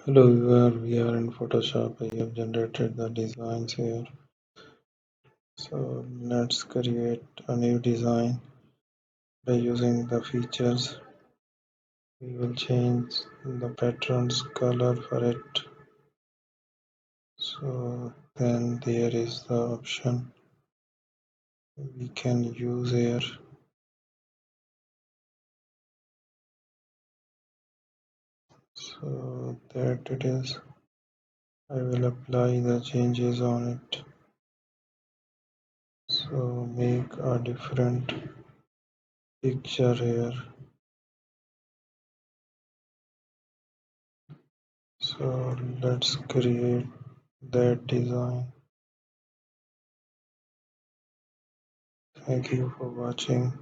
Hello viewer, we are in Photoshop. I have generated the designs here. So let's create a new design by using the features. We will change the pattern's color for it. So then there is the option we can use here. So that it is. I will apply the changes on it. So make a different picture here. So let's create that design. Thank you for watching.